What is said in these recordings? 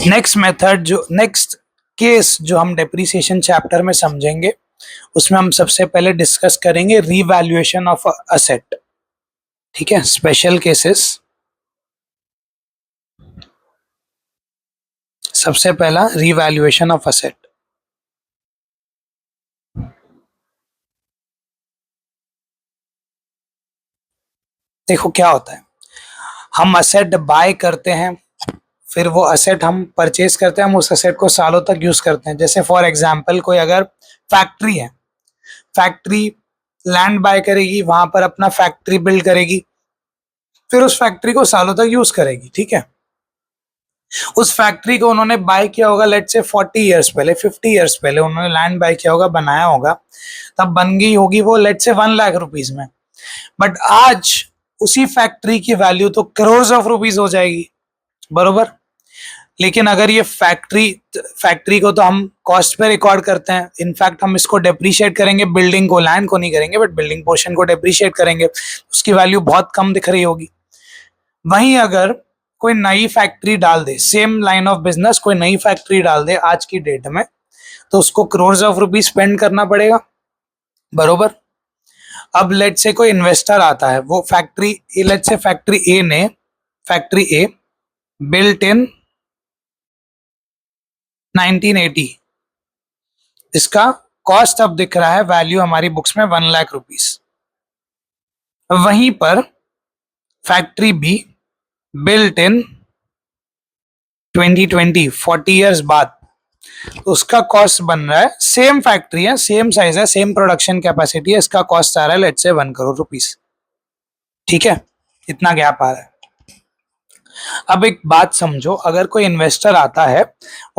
Next method जो next case जो हम डेप्रिसिएशन चैप्टर में समझेंगे उसमें हम सबसे पहले डिस्कस करेंगे रीवैल्यूएशन ऑफ असेट। ठीक है, स्पेशल केसेस। सबसे पहला रीवैल्यूएशन ऑफ असेट। देखो क्या होता है, हम असेट बाय करते हैं, फिर वो असेट हम परचेज करते हैं, हम उस असेट को सालों तक यूज करते हैं। जैसे फॉर एग्जांपल कोई अगर फैक्ट्री है, फैक्ट्री लैंड बाय करेगी, वहां पर अपना फैक्ट्री बिल्ड करेगी, फिर उस फैक्ट्री को सालों तक यूज करेगी। ठीक है, उस फैक्ट्री को उन्होंने बाय किया होगा लेट्स से 40 इयर्स पहले, 50 इयर्स पहले उन्होंने लैंड बाय किया होगा, बनाया होगा, तब बन गई होगी वो लेट्स से 1 लाख रुपीज में। बट आज उसी फैक्ट्री की वैल्यू तो करोड़ ऑफ रुपीज हो जाएगी, बरोबर। लेकिन अगर ये फैक्ट्री को तो हम कॉस्ट पे रिकॉर्ड करते हैं, इनफैक्ट हम इसको डेप्रिशिएट करेंगे, बिल्डिंग को, लैंड को नहीं करेंगे, बट बिल्डिंग पोर्शन को डेप्रिशिएट करेंगे, उसकी वैल्यू बहुत कम दिख रही होगी। वहीं अगर कोई नई फैक्ट्री डाल दे, सेम लाइन ऑफ बिजनेस कोई नई फैक्ट्री डाल दे आज की डेट में, तो उसको करोड़ ऑफ रुपीज स्पेंड करना पड़ेगा, बरोबर। अब लेट्स से कोई इन्वेस्टर आता है, वो factory let's say factory A built in 1980, इसका कॉस्ट अब दिख रहा है, वैल्यू हमारी बुक्स में 1 लाख रुपीस। वहीं पर factory be built in 2020, 40 years बाद, उसका कॉस्ट बन रहा है, सेम फैक्ट्री है, सेम साइज है, सेम प्रोडक्शन कैपेसिटी है, इसका कॉस्ट आ रहा है लेट्स से 1 करोड़ रुपीस। ठीक है, इतना गैप आ रहा है। अब एक बात समझो, अगर कोई इन्वेस्टर आता है,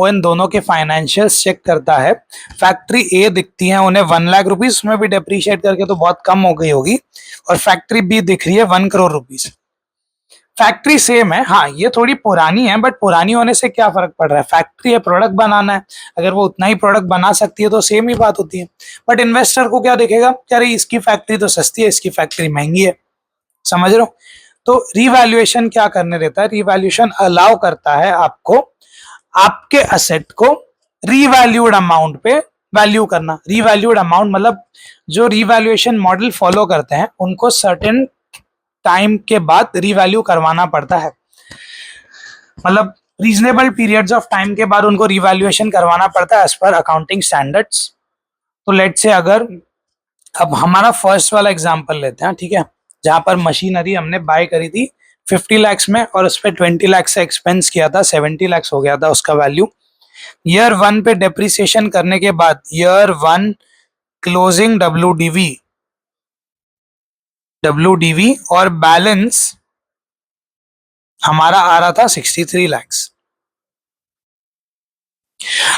वो इन दोनों के फाइनेंशियल्स चेक करता है, फैक्ट्री ए दिखती है उन्हें 1 लाख रुपीस, उसमें भी डेप्रिशिएट करके तो बहुत कम हो गई होगी, और फैक्ट्री बी दिख रही है 1 करोड़ रुपीस। फैक्ट्री सेम है, हाँ ये थोड़ी पुरानी है, बट पुरानी होने से क्या फर्क पड़ रहा है, फैक्ट्री है, प्रोडक्ट बनाना है, अगर वो उतना ही प्रोडक्ट बना सकती है तो सेम ही बात होती है। बट इन्वेस्टर को क्या दिखेगा, अरे इसकी फैक्ट्री तो सस्ती है, इसकी फैक्ट्री महंगी है, समझ रहे हो। तो रिवैल्यूएशन क्या करने देता है, रिवैल्यूएशन अलाउ करता है आपको आपके असेट को रिवैल्यूड अमाउंट पे वैल्यू करना। रिवैल्यूड अमाउंट मतलब जो रिवैल्यूएशन मॉडल फॉलो करते हैं उनको सर्टेन टाइम के बाद रिवैल्यू करवाना पड़ता है, मतलब रीजनेबल पीरियड्स ऑफ टाइम के बाद उनको रिवैल्यूएशन करवाना पड़ता है एज पर अकाउंटिंग स्टैंडर्ड्स। तो लेट्स से अगर अब हमारा फर्स्ट वाला एग्जांपल लेते हैं, ठीक है, जहां पर मशीनरी हमने बाय करी थी 50 लाख में और उस पर 20 लाख से एक्सपेंस किया था, 70 लाख हो गया था उसका वैल्यू। ईयर 1 पे डेप्रिसिएशन करने के बाद ईयर 1 क्लोजिंग डब्ल्यूडीवी और बैलेंस हमारा आ रहा था 63 लाख।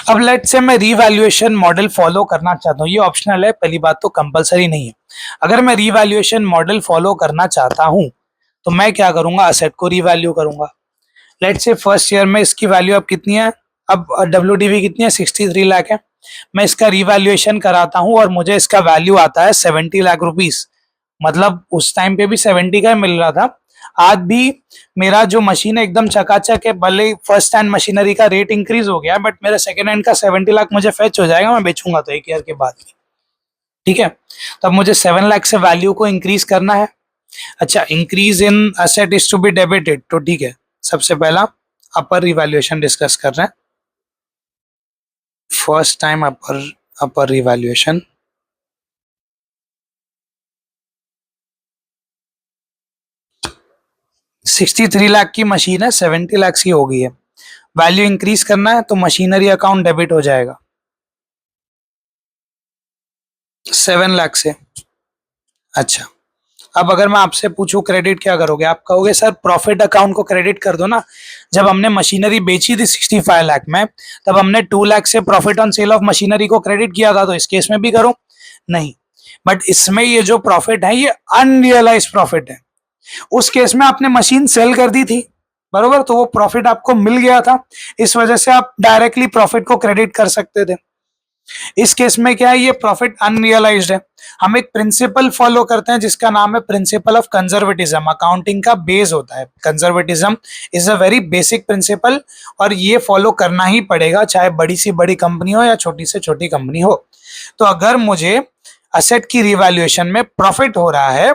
अब लेट्स से मैं रीवैल्यूएशन मॉडल फॉलो करना चाहता हूँ, ये ऑप्शनल है, पहली बात तो कंपलसरी नहीं है। अगर मैं रीवैल्यूएशन मॉडल फॉलो करना चाहता हूँ तो मैं क्या करूंगा, असेट को रीवैल्यू करूंगा। लेट्स से फर्स्ट ईयर में इसकी वैल्यू अब कितनी है, अब डब्ल्यूडीवी कितनी है, 63 लाख है। मैं इसका रीवैल्यूएशन कराता हूँ और मुझे इसका वैल्यू आता है 70 लाख रुपीस, मतलब उस टाइम पे भी 70 का मिल रहा था, आज भी मेरा जो मशीन है एकदम चकाचक है, भले फर्स्ट हैंड मशीनरी का रेट इंक्रीज हो गया बट मेरा सेकंड हैंड का 70 लाख मुझे फेच हो जाएगा, मैं बेचूंगा तो 1 ईयर के बाद। ठीक है, तो अब मुझे 7 लाख से वैल्यू को इंक्रीज करना है। अच्छा, increase in asset is to be debited, तो ठीक है, सबसे पहला अपर रिवैल्यूएशन डिस्कस कर रहे हैं, फर्स्ट टाइम अपर रिवैल्यूएशन। $63 लाख की मशीन है, 70 लाख की हो गई है, वैल्यू इंक्रीज करना है तो मशीनरी अकाउंट डेबिट हो जाएगा 7 लाख से। अच्छा, अब अगर मैं आपसे पूछूं क्रेडिट क्या करोगे, आप कहोगे सर प्रॉफिट अकाउंट को क्रेडिट कर दो ना, जब हमने मशीनरी बेची थी 65 लाख में तब हमने 2 लाख से profit on sale of machinery को क्रेडिट किया था, तो इस केस में भी करो। नहीं, बट इसमें ये जो प्रॉफिट है ये अनरियलाइज प्रॉफिट है, उस केस में आपने मशीन सेल कर दी थी, बरोबर, तो वो प्रॉफिट आपको मिल गया था, इस वजह से आप डायरेक्टली प्रॉफिट को क्रेडिट कर सकते थे। इस केस में क्या है, ये प्रॉफिट अनरियलाइज्ड है। हम एक प्रिंसिपल फॉलो करते हैं जिसका नाम है प्रिंसिपल ऑफ कंजर्वेटिज्म। अकाउंटिंग का बेस होता है conservatism, is a very basic principle, और ये फॉलो करना ही पड़ेगा, चाहे बड़ी सी बड़ी कंपनी हो या छोटी से छोटी कंपनी हो। तो अगर मुझे असेट की रिवैल्यूएशन में प्रॉफिट हो रहा है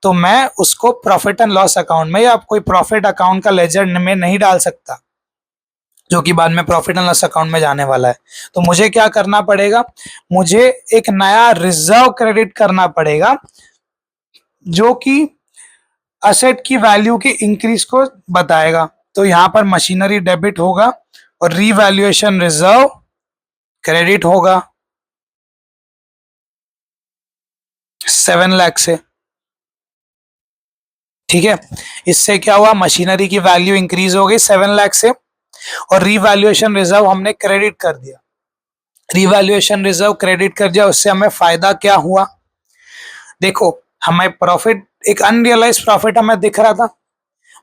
तो मैं उसको प्रॉफिट एंड लॉस अकाउंट में या कोई प्रॉफिट अकाउंट का लेजर में नहीं डाल सकता, जो कि बाद में प्रॉफिट एंड लॉस अकाउंट में जाने वाला है। तो मुझे क्या करना पड़ेगा, मुझे एक नया रिजर्व क्रेडिट करना पड़ेगा जो कि असेट की वैल्यू की इंक्रीज को बताएगा। तो यहां पर मशीनरी डेबिट होगा और रीवैल्यूएशन रिजर्व क्रेडिट होगा 7 लाख से। ठीक है, इससे क्या हुआ, मशीनरी की वैल्यू इंक्रीज हो गई 7 लाख से, और रीवैल्यूएशन रिजर्व हमने क्रेडिट कर दिया। रीवैल्यूएशन रिजर्व क्रेडिट कर दिया, उससे हमें फायदा क्या हुआ, देखो हमें प्रॉफिट, एक अनरियलाइज प्रॉफिट हमें दिख रहा था,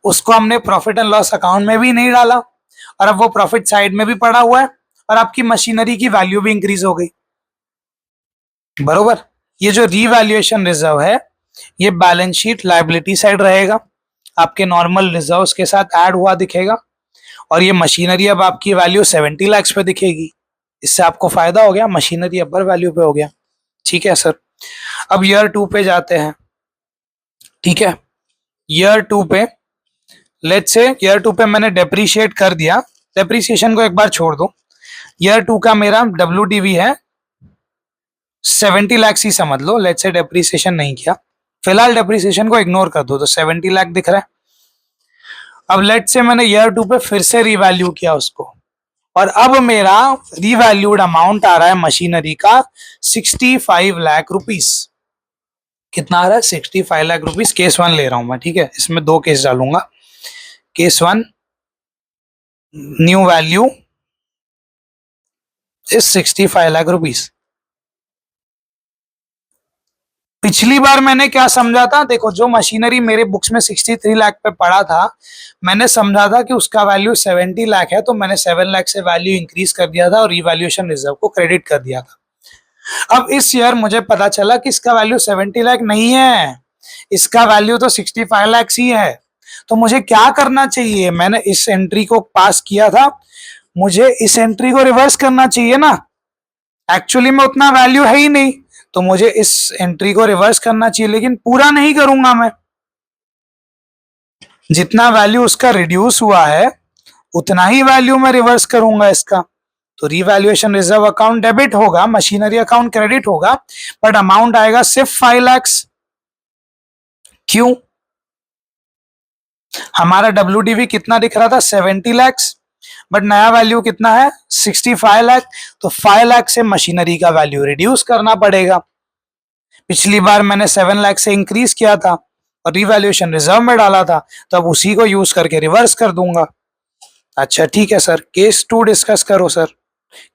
उसको हमने प्रॉफिट एंड लॉस अकाउंट में भी नहीं डाला, और अब वो प्रॉफिट साइड में भी पड़ा हुआ है, और आपकी मशीनरी की वैल्यू भी इंक्रीज हो गई। बरोबर, ये जो रीवैल्यूएशन रिजर्व है ये बैलेंस शीट लायबिलिटी साइड रहेगा, आपके नॉर्मल रिजर्व्स के साथ ऐड हुआ दिखेगा, और ये मशीनरी अब आपकी वैल्यू 70 लाख पे दिखेगी। इससे आपको फायदा हो गया, मशीनरी अपर वैल्यू पे हो गया। ठीक है सर, अब ईयर 2 पे जाते हैं। ठीक है, ईयर 2 पे लेट्स से ईयर 2 पे मैंने डेप्रीशिएट कर दिया, डेप्रीसिएशन को एक बार छोड़ दो। ईयर 2 का मेरा WDV है 70 लाख ही समझ लो, लेट्स से डेप्रीसिएशन नहीं किया, फिलहाल डेप्रीसिएशन को इग्नोर कर दो, तो 70 लाख दिख रहा है। अब लेट्स से मैंने ईयर 2 पे फिर से रिवैल्यू किया उसको, और अब मेरा रिवैल्यूड अमाउंट आ रहा है मशीनरी का 65 लाख रुपीस। कितना आ रहा है, 65 लाख रुपीस। केस 1 ले रहा हूं मैं, ठीक है, इसमें 2 केस डालूंगा। Case 1, new value is 65 lakh rupees. पिछली बार मैंने क्या समझा था, देखो जो मशीनरी मेरे बुक्स में 63 लाख पे पड़ा था, मैंने समझा था कि उसका वैल्यू 70 लाख है, तो मैंने 7 लाख से वैल्यू इंक्रीज कर दिया था और रिवैल्यूएशन रिजर्व को क्रेडिट कर दिया था। अब इस ईयर मुझे पता चला कि इसका वैल्यू 70 लाख नहीं है, इसका वैल्यू तो 65 लाख ही है। तो मुझे क्या करना चाहिए, मैंने इस एंट्री को पास किया था, मुझे इस एंट्री को रिवर्स करना चाहिए ना, एक्चुअली में उतना वैल्यू है ही नहीं, तो मुझे इस एंट्री को रिवर्स करना चाहिए, लेकिन पूरा नहीं करूंगा मैं, जितना वैल्यू उसका रिड्यूस हुआ है उतना ही वैल्यू मैं रिवर्स करूंगा इसका। तो रिवैल्यूएशन रिजर्व अकाउंट डेबिट होगा, मशीनरी अकाउंट क्रेडिट होगा, बट अमाउंट आएगा सिर्फ 5 लाख। क्यों, हमारा WDV कितना दिख रहा था, 70 लाख, बट नया वैल्यू कितना है, 65 लाख। तो 5 लाख से मशीनरी का वैल्यू रिड्यूस करना पड़ेगा। पिछली बार मैंने 7 लाख से इंक्रीज किया था और रिवैल्यूएशन रिजर्व में डाला था, तो अब उसी को यूज करके रिवर्स कर दूंगा। अच्छा ठीक है सर, केस 2 डिस्कस करो सर।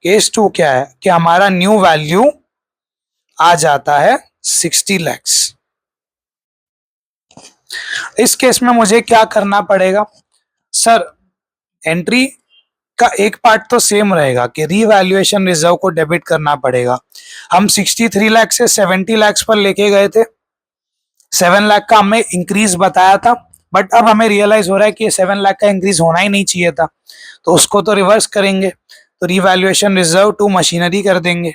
केस 2 क्या है कि हमारा न्यू वैल्यू आ जाता है 60 लैक्स। इस केस में मुझे क्या करना पड़ेगा सर, एंट्री का एक पार्ट तो सेम रहेगा कि रीवैल्यूएशन रिजर्व को डेबिट करना पड़ेगा। हम 63 लाख से 70 लाख पर लेके गए थे, 7 लाख का हमें इंक्रीज बताया था, बट अब हमें रियलाइज हो रहा है कि 7 लाख का इंक्रीज होना ही नहीं चाहिए था, तो उसको तो रिवर्स करेंगे, तो रीवैल्यूएशन रिजर्व टू मशीनरी कर देंगे।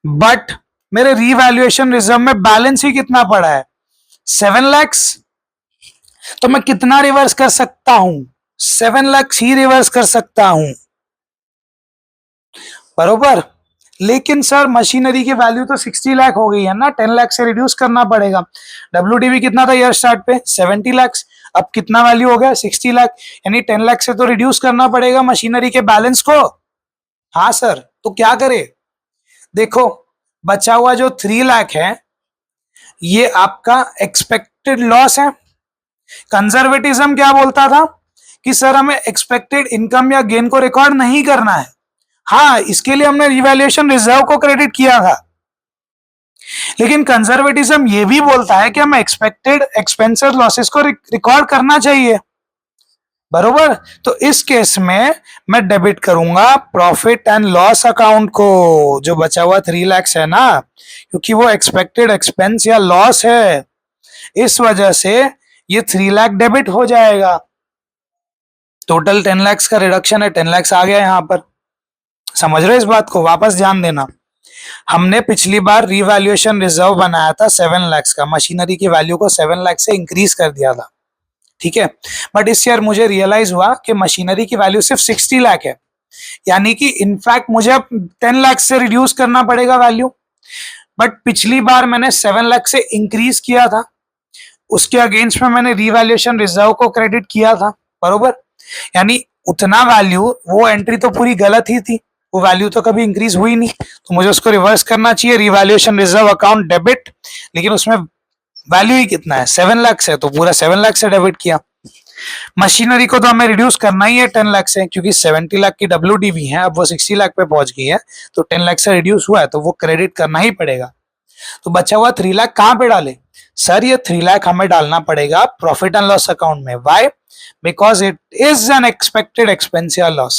बट मेरे रीवैल्यूएशन रिजर्व में बैलेंस ही कितना पड़ा है, 7 लैक्स, तो मैं कितना रिवर्स कर सकता हूं, 7 लाख ही रिवर्स कर सकता हूं, बरोबर। लेकिन सर मशीनरी की वैल्यू तो 60 लाख हो गई है ना, 10 लाख से रिड्यूस करना पड़ेगा। WDV कितना था ईयर स्टार्ट पे, 70 लाख, अब कितना वैल्यू हो गया, 60 लाख, यानी 10 लाख से तो रिड्यूस करना पड़ेगा मशीनरी के बैलेंस को। हाँ सर, तो क्या करे, देखो बचा हुआ जो 3 लाख है ये आपका एक्सपेक्टेड लॉस है। कंजर्वेटिज्म क्या बोलता था कि सर हमें एक्सपेक्टेड इनकम या गेन को रिकॉर्ड नहीं करना है, हाँ इसके लिए हमने रिवैल्यूएशन रिजर्व को क्रेडिट किया था। लेकिन कंजर्वेटिज्म ये भी बोलता है कि हमें एक्सपेक्टेड एक्सपेंसेस लॉसेस को रिकॉर्ड करना चाहिए। बरोबर। तो इस केस में मैं डेबिट करूंगा प्रॉफिट एंड लॉस अकाउंट को, जो बचा हुआ 3 लाख है ना, क्योंकि वो एक्सपेक्टेड एक्सपेंस या लॉस है, इस वजह से ये 3 लाख डेबिट हो जाएगा। टोटल 10 लाख का रिडक्शन है, 10 लाख आ गया यहां पर। समझ रहे हो इस बात को? वापस ध्यान देना, हमने पिछली बार रिवैल्यूएशन रिजर्व बनाया था 7 लाख का, मशीनरी की वैल्यू को 7 लाख से इंक्रीज कर दिया था, ठीक है। बट इस ईयर मुझे रियलाइज हुआ कि मशीनरी की वैल्यू सिर्फ 60 लाख है, यानी कि इनफैक्ट मुझे अब 10 लाख से रिड्यूस करना पड़ेगा वैल्यू। बट पिछली बार मैंने 7 लाख से इंक्रीज किया था, उसके अगेंस्ट में मैंने रिवैल्यूएशन रिजर्व को क्रेडिट किया था, बरोबर। यानी उतना वैल्यू, वो एंट्री तो पूरी गलत ही थी, वो वैल्यू तो कभी इंक्रीज हुई नहीं, तो मुझे उसको रिवर्स करना चाहिए, रिवैल्यूएशन रिजर्व अकाउंट डेबिट, लेकिन उसमें वैल्यू ही कितना है, 7 लाख से, तो पूरा 7 लाख से डेबिट किया। मशीनरी को तो हमें रिड्यूस करना ही है 10 लाख से, क्योंकि 70 लाख की WDV है, अब वो 60 लाख पे पहुंच गई है, तो 10 लाख से रिड्यूस हुआ है, तो वो क्रेडिट करना ही पड़ेगा। तो बचा हुआ 3 लाख कहां पे डाले सर? ये 3 लाख हमें डालना पड़ेगा प्रॉफिट एंड लॉस अकाउंट में। Why? Because it is an expected expense या लॉस।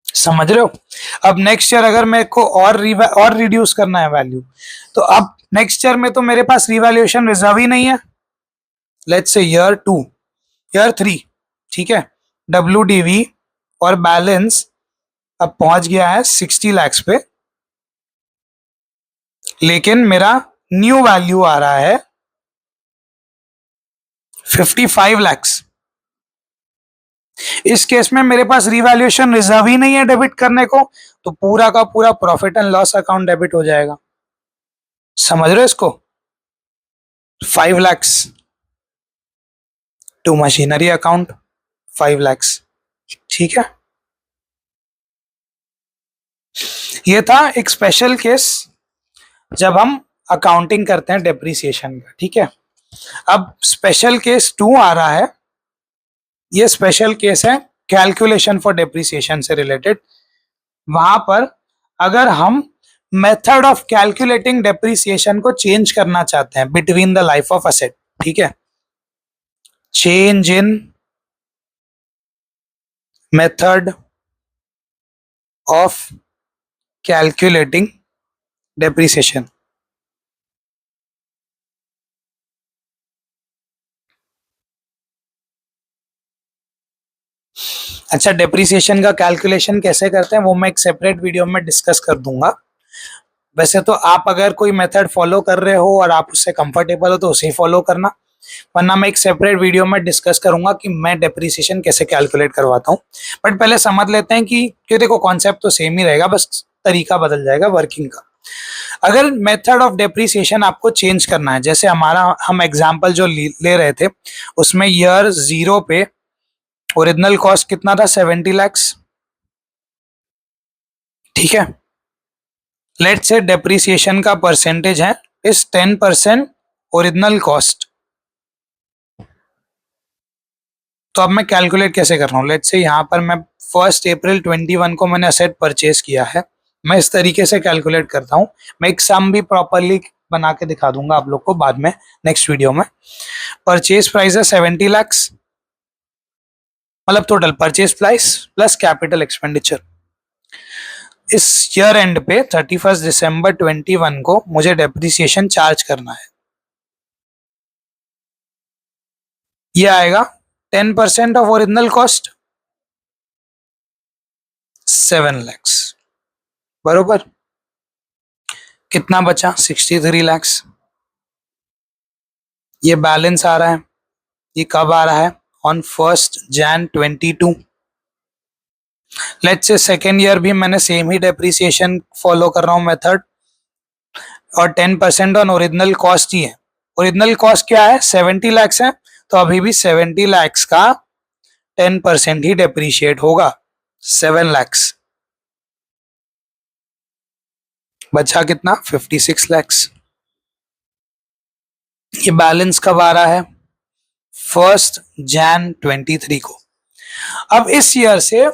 समझ रहे हो? अब नेक्स्ट ईयर अगर मेरे को और रिड्यूस करना है वैल्यू, तो अब नेक्स्ट ईयर में तो मेरे पास रिवैल्यूएशन रिजर्व ही नहीं है। लेट्स से ईयर 2, ईयर 3, ठीक है, WDV और बैलेंस अब पहुंच गया है 60 लाख पे, लेकिन मेरा न्यू वैल्यू आ रहा है 55 लाख। इस केस में मेरे पास रिवैल्यूएशन रिजर्व ही नहीं है डेबिट करने को, तो पूरा का पूरा profit and loss account debit हो जाएगा। समझ रहे हो इसको? 5 lakh to machinery account, 5 lakh, ठीक है। ये था एक स्पेशल केस जब हम अकाउंटिंग करते हैं डेप्रिसिएशन का, ठीक है। अब स्पेशल केस 2 आ रहा है, ये स्पेशल केस है कैलकुलेशन फॉर डेप्रिसिएशन से रिलेटेड। वहां पर अगर हम मेथड ऑफ कैलकुलेटिंग डेप्रिसिएशन को चेंज करना चाहते हैं between the life of asset, ठीक है, change in method of calculating depreciation. अच्छा, डेप्रिसिएशन का कैलकुलेशन कैसे करते हैं वो मैं एक सेपरेट वीडियो में डिस्कस कर दूंगा। वैसे तो आप अगर कोई मेथड फॉलो कर रहे हो और आप उससे कंफर्टेबल हो तो उसे फॉलो करना, वरना मैं एक सेपरेट वीडियो में डिस्कस करूंगा कि मैं डेप्रिसिएशन कैसे कैलकुलेट करवाता हूँ। बट पहले समझ लेते हैं कि देखो कॉन्सेप्ट तो सेम ही रहेगा, बस तरीका बदल जाएगा वर्किंग का। अगर मेथड ऑफ डेप्रिसिएशन आपको चेंज करना है, जैसे हम एग्जाम्पल जो ले रहे थे उसमें ईयर 0 पे ओरिजिनल कॉस्ट कितना था, 70 लाख, ठीक है। लेट्स से डेप्रिसिएशन का परसेंटेज है इस 10% ओरिजिनल कॉस्ट। तो अब मैं कैलकुलेट कैसे कर रहा हूं? लेट्स से यहां पर मैं 1 अप्रैल 21 को मैंने असेट परचेज किया है, मैं इस तरीके से कैलकुलेट करता हूं। मैं एक सम भी प्रॉपरली बना के दिखा दूंगा आप लोग को बाद में नेक्स्ट वीडियो में। परचेज प्राइस है 70 लाख, मतलब total purchase price plus capital expenditure. इस ईयर एंड पे 31 दिसंबर 21 को मुझे डेप्रिसिएशन चार्ज करना है। ये आएगा 10% ऑफ ओरिजिनल कॉस्ट, 7 लाख, बरोबर। कितना बचा? 63 लाख। ये बैलेंस आ रहा है, ये कब आ रहा है? On 1 Jan 22। Let's say second year भी मैंने सेम ही डेप्रिसिएशन फॉलो कर रहा हूं मेथड, और 10% ऑन ओरिजिनल कॉस्ट ही है। ओरिजिनल कॉस्ट क्या है? 70 लाख है, तो अभी भी 70 लाख का 10% ही डेप्रिशिएट होगा, 7 लाख। बचा कितना? 56 लाख। ये बैलेंस कब आ रहा है? 1 Jan 23 को। अब इस ईयर से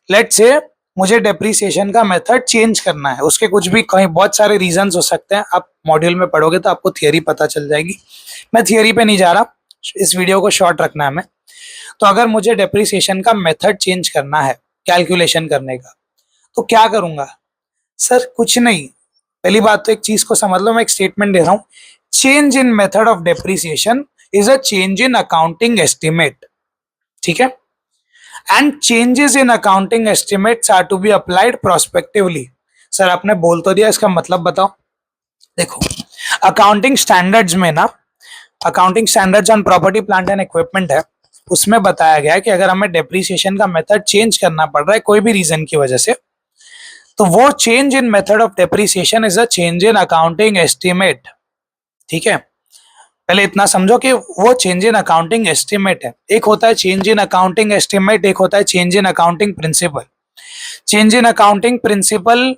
लेट से मुझे डेप्रिसिएशन का मेथड चेंज करना है, उसके कुछ भी कहीं बहुत सारे रीजंस हो सकते हैं, आप मॉड्यूल में पढ़ोगे तो आपको थियरी पता चल जाएगी। मैं थियरी पे नहीं जा रहा, इस वीडियो को शॉर्ट रखना है हमें। तो अगर मुझे डेप्रिसिएशन का मेथड चेंज करना है कैलकुलेशन करने का, तो क्या करूंगा सर? कुछ नहीं। पहली बात तो एक चीज को समझ लो, मैं एक स्टेटमेंट दे रहा हूं, change in method of depreciation is a change in accounting estimate, ठीक है? And changes in accounting estimates are to be applied prospectively. Sir आपने बोल तो दिया, इसका मतलब बताओ। देखो, अकाउंटिंग स्टैंडर्ड्स में ना, accounting standards on property plant and equipment है, उसमें बताया गया है कि अगर हमें डेप्रिसिएशन का मेथड चेंज करना पड़ रहा है कोई भी रीजन की वजह से, तो वो change in method of depreciation is a change in accounting estimate, ठीक है? पहले इतना समझो कि वो चेंज इन अकाउंटिंग एस्टिमेट है। एक होता है चेंज इन अकाउंटिंग एस्टिमेट, एक होता है change in accounting principle. Change in accounting principle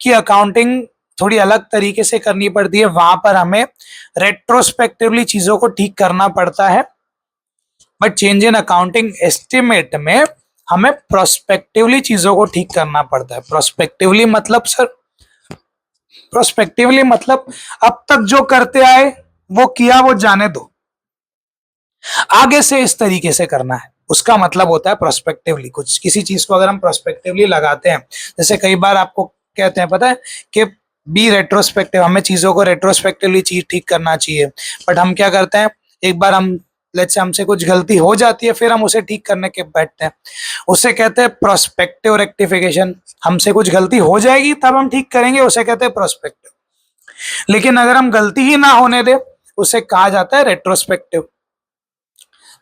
की अकाउंटिंग थोड़ी अलग तरीके से करनी पड़ती है, वहां पर हमें रेट्रोस्पेक्टिवली चीजों को ठीक करना पड़ता है। But change in accounting estimate में हमें प्रोस्पेक्टिवली चीजों को ठीक करना पड़ता है। प्रोस्पेक्टिवली मतलब सर, प्रोस्पेक्टिवली मतलब अब तक जो करते आए वो किया, वो जाने दो, आगे से इस तरीके से करना है, उसका मतलब होता है प्रोस्पेक्टिवली। कुछ किसी चीज को अगर हम प्रोस्पेक्टिवली लगाते हैं, जैसे कई बार आपको कहते हैं पता है कि बी रेट्रोस्पेक्टिव, हमें चीजों को रेट्रोस्पेक्टिवली चीज ठीक करना चाहिए, बट हम क्या करते हैं, एक बार हम लेट्स से हमसे कुछ गलती हो जाती है, फिर हम उसे ठीक करने के बैठते हैं, उसे कहते हैं प्रोस्पेक्टिव रेक्टिफिकेशन। हमसे कुछ गलती हो जाएगी तब हम ठीक करेंगे, उसे कहते हैं प्रोस्पेक्टिव। लेकिन अगर हम गलती ही ना होने दे, उसे कहा जाता है रेट्रोस्पेक्टिव।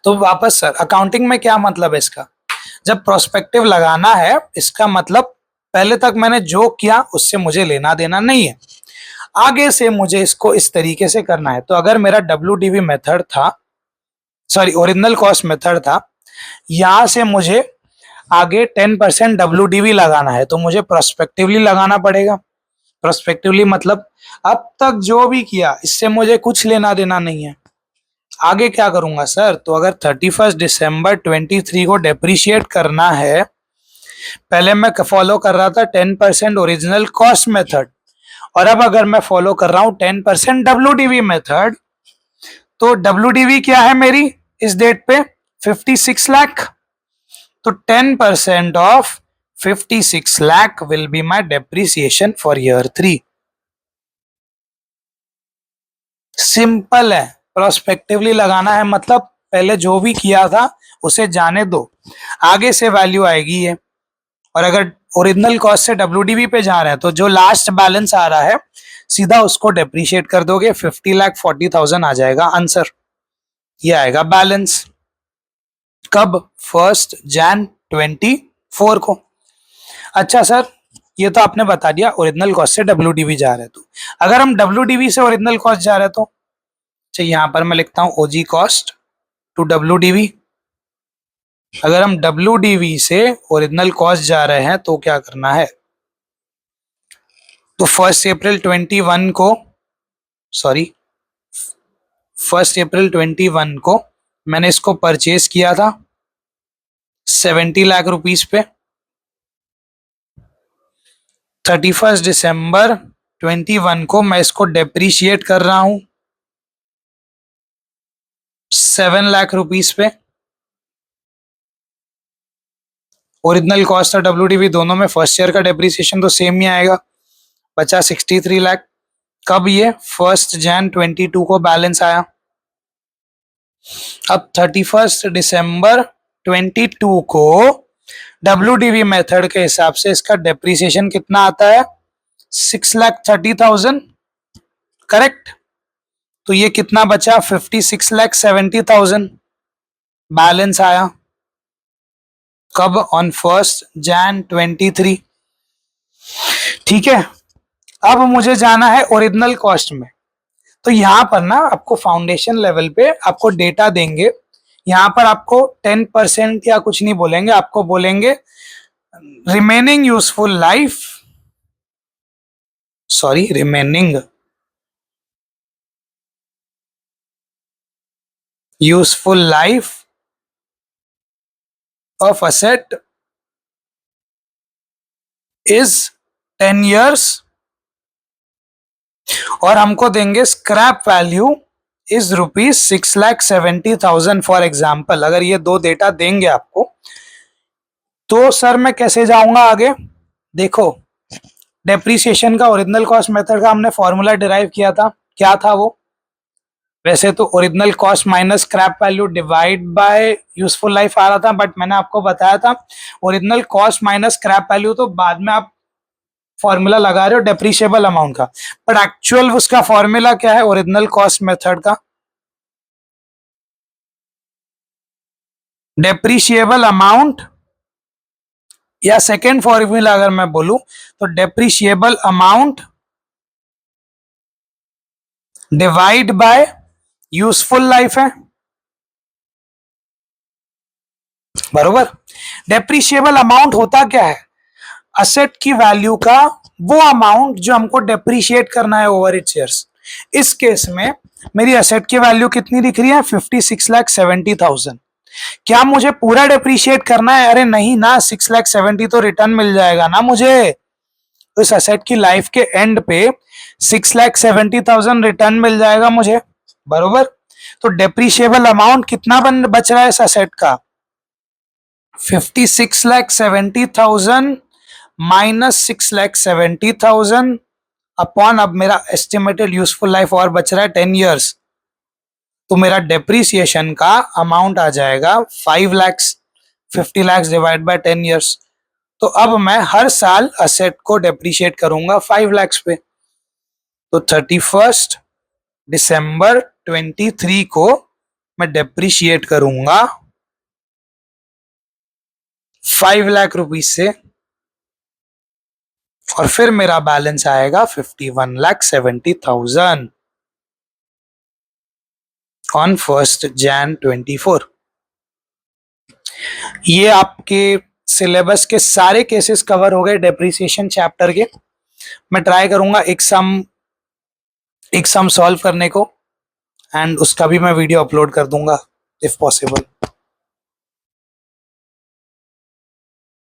तो वापस सर, अकाउंटिंग में क्या मतलब है इसका? जब प्रोस्पेक्टिव लगाना है, इसका मतलब पहले तक मैंने जो किया उससे मुझे लेना देना नहीं है, आगे से मुझे इसको इस तरीके से करना है। तो अगर मेरा WDV मेथड था, सॉरी ओरिजिनल कॉस्ट मेथड था, यहां से मुझे आगे 10% WDV लगाना है, तो मुझे प्रोस्पेक्टिवली लगाना पड़ेगा। प्रोस्पेक्टिवली मतलब अब तक जो भी किया इससे मुझे कुछ लेना देना नहीं है, आगे क्या करूंगा सर? तो अगर 31 दिसंबर 23 को डेप्रिशिएट करना है, पहले मैं फॉलो कर रहा था 10% ओरिजिनल कॉस्ट मेथड, और अब अगर मैं फॉलो कर रहा हूं 10% WDV मेथड, तो WDV क्या है मेरी इस डेट पे? 56 लाख। तो 10% of 56 lakh will be my depreciation for year 3। Simple है, प्रोस्पेक्टिवली लगाना है मतलब पहले जो भी किया था उसे जाने दो, आगे से वैल्यू आएगी ये। और अगर ओरिजिनल कॉस्ट से WDV पे जा रहे हैं, तो जो लास्ट बैलेंस आ रहा है सीधा उसको डेप्रिशिएट कर दोगे, 50,40,000 आ जाएगा आंसर। ये आएगा बैलेंस कब? 1 Jan 24 को। अच्छा सर, ये तो आपने बता दिया ओरिजिनल कॉस्ट से WDV जा रहे हैं, तो अगर हम WDV से ओरिजिनल कॉस्ट जा रहे हैं, तो अच्छा यहां पर मैं लिखता हूं OG कॉस्ट टू WDV। अगर हम WDV से ओरिजिनल कॉस्ट जा रहे हैं तो क्या करना है? तो 1 अप्रैल 21 को, सॉरी 1 अप्रैल 21 को मैंने इसको परचेज किया था 70 लाख रुपीस पे। 31 दिसंबर 21 को मैं इसको डेप्रीशिएट कर रहा हूं 7 लाख रुपीस पे। ओरिजिनल कॉस्ट और WDV दोनों में फर्स्ट ईयर का डेप्रीसिएशन तो सेम ही आएगा, बचा 63 लाख। कब? ये 1 Jan 22 को बैलेंस आया। अब 31 दिसंबर 22 को WDV मेथड के हिसाब से इसका डेप्रीसिएशन कितना आता है? 6,30,000, करेक्ट? तो ये कितना बचा? 56,70,000 बैलेंस आया। कब? On 1 Jan 23। ठीक है, अब मुझे जाना है ओरिजिनल कॉस्ट में। तो यहां पर ना आपको फाउंडेशन लेवल पे आपको डेटा देंगे, यहां पर आपको 10% या कुछ नहीं बोलेंगे, आपको बोलेंगे remaining useful life, sorry remaining useful life of asset is 10 years, और हमको देंगे scrap value is ₹6,70,000 for example. अगर ये दो डेटा देंगे आपको तो सर मैं कैसे जाऊंगा आगे? देखो, डेप्रीसिएशन का ओरिजिनल कॉस्ट मेथड का हमने फॉर्मूला डिराइव किया था, क्या था वो? वैसे तो original cost minus scrap value divide by useful life आ रहा था, बट मैंने आपको बताया था original cost minus scrap value तो बाद में आप फॉर्मूला लगा रहे हो डेप्रीशिएबल अमाउंट का, बट एक्चुअल उसका फॉर्मूला क्या है ओरिजिनल कॉस्ट मेथड का? डेप्रीशिएबल अमाउंट, या सेकेंड फॉर्मूला अगर मैं बोलूं तो depreciable amount divide by useful life है, बरोबर। डेप्रीशिएबल अमाउंट होता क्या है? असेट की वैल्यू का वो अमाउंट जो हमको डेप्रीशिएट करना है ओवर इट्स ईयर्स। इस केस में मेरी असेट की वैल्यू कितनी दिख रही है? 56,70,000। क्या मुझे पूरा डेप्रीशिएट करना है? अरे नहीं ना, 6,70,000 तो रिटर्न मिल जाएगा ना मुझे। तो इस असेट की लाइफ के एंड पे 6,70,000 रिटर्न मिल जाएगा मुझे, बरोबर। तो डेप्रीशिएबल अमाउंट कितना बच रहा है इस असेट का? 56,70,000 माइनस 6,70,000 अपॉन, अब मेरा एस्टिमेटेड यूजफुल लाइफ और बच रहा है 10 ईयर्स, तो मेरा डेप्रीसिएशन का अमाउंट आ जाएगा 5 lakh. 50 lakh divide by 10 years, तो अब मैं हर साल असेट को डेप्रीशिएट करूंगा 5 लाख पे। तो 31 दिसंबर 23 को मैं डेप्रीशिएट करूंगा 5 लाख रुपीज से, और फिर मेरा बैलेंस आएगा 51,70,000 ऑन 1 Jan 24। ये आपके सिलेबस के सारे केसेस कवर हो गए डेप्रीसिएशन चैप्टर के। मैं ट्राई करूंगा एक सम सॉल्व करने को, एंड उसका भी मैं वीडियो अपलोड कर दूंगा इफ पॉसिबल।